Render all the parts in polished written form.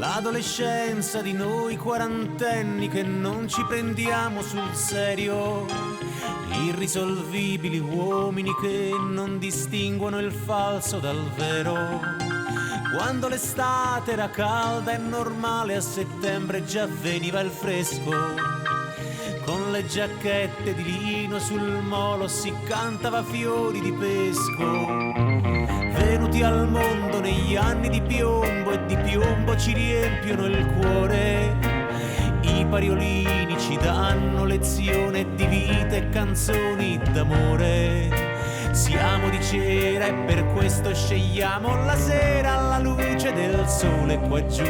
L'adolescenza di noi quarantenni che non ci prendiamo sul serio, irrisolvibili uomini che non distinguono il falso dal vero. Quando l'estate era calda e normale, a settembre già veniva il fresco. Con le giacchette di lino sul molo si cantava fiori di pesco. Venuti al mondo negli anni di piombo e di piombo ci riempiono il cuore. I pariolini ci danno lezione di vita e canzoni d'amore. Siamo di cera e per questo scegliamo la sera alla luce del sole qua giù.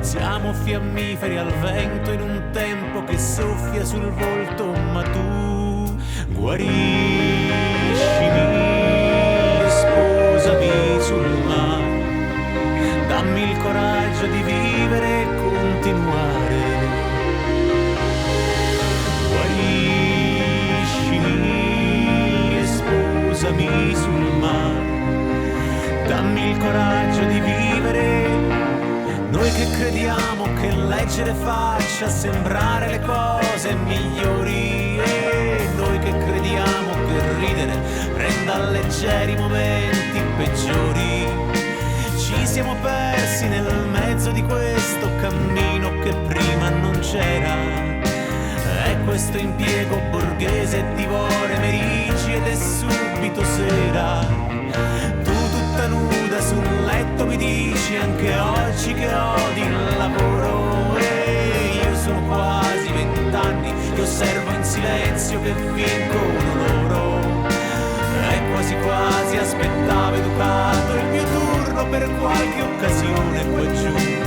Siamo fiammiferi al vento in un tempo che soffia sul volto, ma tu guariscimi, sposami sul mare, dammi il coraggio di vivere e continuare. Guariscimi, sposami sul mare, dammi il coraggio di vivere. Noi che crediamo che leggere faccia sembrare le cose migliori, e noi che crediamo che ridere renda leggeri i momenti peggiori. Ci siamo persi nel mezzo di questo cammino che prima non c'era. È questo impiego borghese divora merici ed è subito sera. Tu tutta nuda su un letto mi dici anche oggi che odi il lavoro, e io sono quasi 20 anni che osservo in silenzio che vincono loro. E quasi quasi aspettavo educato il mio turno per qualche occasione qua giù.